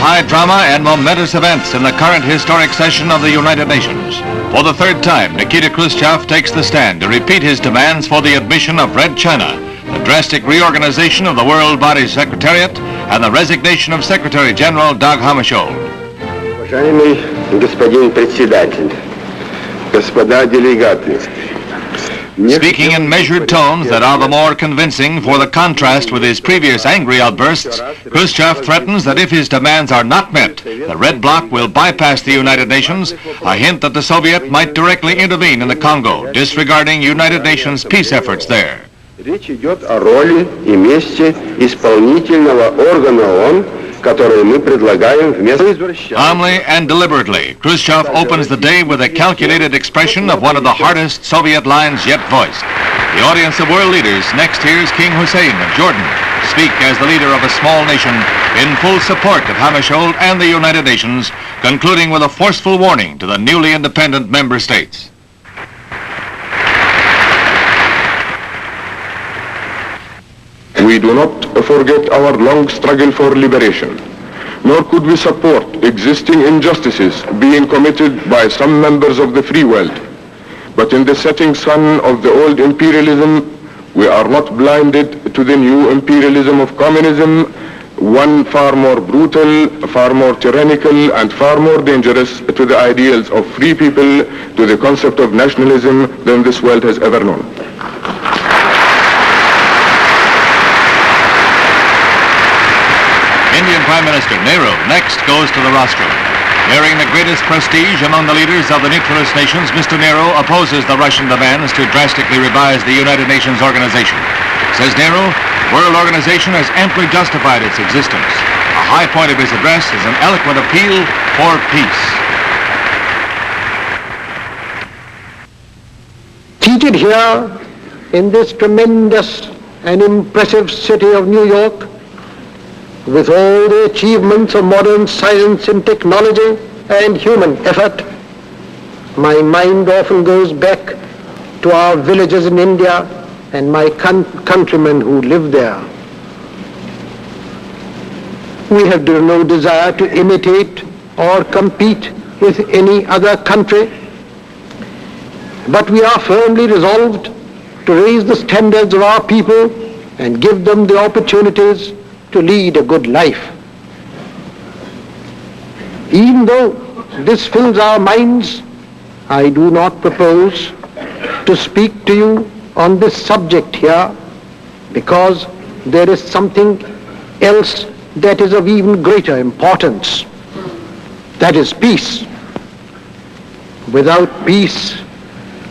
high drama and momentous events in the current historic session of the United Nations. For the third time, Nikita Khrushchev takes the stand to repeat his demands for the admission of Red China, the drastic reorganization of the World Body Secretariat, and the resignation of Secretary General Dag Hammarskjöld. Уважаемый господин председатель, господа делегаты. Speaking in measured tones that are the more convincing for the contrast with his previous angry outbursts, Khrushchev threatens that if his demands are not met, the Red Bloc will bypass the United Nations, a hint that the Soviet might directly intervene in the Congo, disregarding United Nations peace efforts there. Речь идет о роли и месте исполнительного органа ООН, который мы предлагаем вместо извращения. Calmly and deliberately, Khrushchev opens the day with a calculated expression of one of the hardest Soviet lines yet voiced. The audience of world leaders next hears King Hussein of Jordan speak as the leader of a small nation in full support of Hammarskjöld and the United Nations, concluding with a forceful warning to the newly independent member states. We do not forget our long struggle for liberation, nor could we support existing injustices being committed by some members of the free world. But in the setting sun of the old imperialism, we are not blinded to the new imperialism of communism, one far more brutal, far more tyrannical, and far more dangerous to the ideals of free people, to the concept of nationalism than this world has ever known. Indian Prime Minister Nehru next goes to the rostrum. Bearing the greatest prestige among the leaders of the neutralist nations, Mr. Nehru opposes the Russian demands to drastically revise the United Nations organization. Says Nehru, world organization has amply justified its existence. A high point of his address is an eloquent appeal for peace. Seated here in this tremendous and impressive city of New York, with all the achievements of modern science and technology and human effort, my mind often goes back to our villages in India and my countrymen who live there. We have no desire to imitate or compete with any other country, but we are firmly resolved to raise the standards of our people and give them the opportunities to lead a good life. Even though this fills our minds, I do not propose to speak to you on this subject here, because there is something else that is of even greater importance. That is peace. Without peace,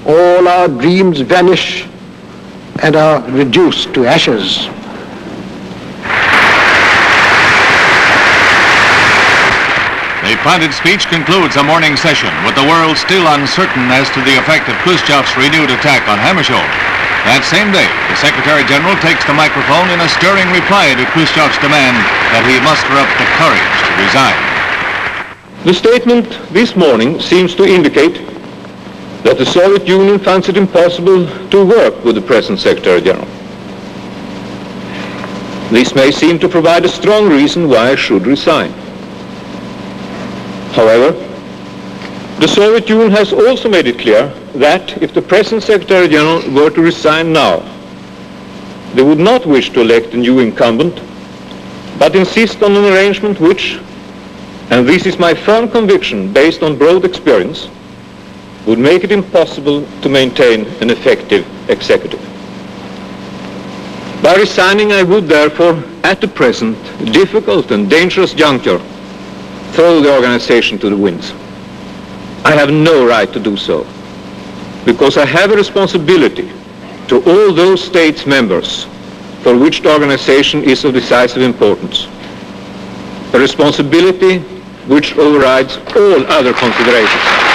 all our dreams vanish and are reduced to ashes. The planted speech concludes a morning session with the world still uncertain as to the effect of Khrushchev's renewed attack on Hammarskjöld. That same day, the Secretary General takes the microphone in a stirring reply to Khrushchev's demand that he muster up the courage to resign. The statement this morning seems to indicate that the Soviet Union finds it impossible to work with the present Secretary General. This may seem to provide a strong reason why I should resign. However, the Soviet Union has also made it clear that if the present Secretary General were to resign now, they would not wish to elect a new incumbent, but insist on an arrangement which, and this is my firm conviction based on broad experience, would make it impossible to maintain an effective executive. By resigning, I would therefore, at the present difficult and dangerous juncture, throw the organization to the winds. I have no right to do so, because I have a responsibility to all those states members for which the organization is of decisive importance. A responsibility which overrides all other considerations.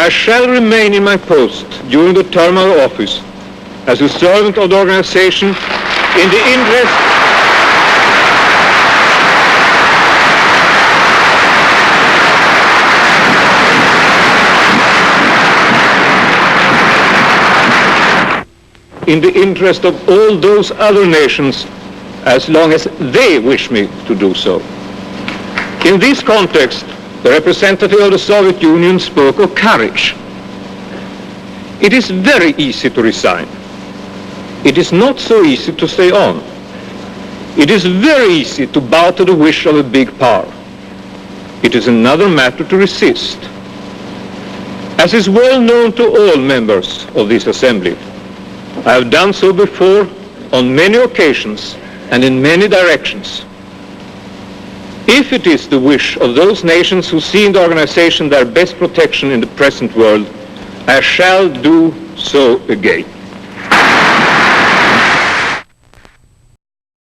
I shall remain in my post during the term of office as a servant of the organization in the interest of all those other nations as long as they wish me to do so. In this context, the representative of the Soviet Union spoke of courage. It is very easy to resign. It is not so easy to stay on. It is very easy to bow to the wish of a big power. It is another matter to resist. As is well known to all members of this assembly, I have done so before on many occasions and in many directions. If it is the wish of those nations who see in the organization their best protection in the present world, I shall do so again.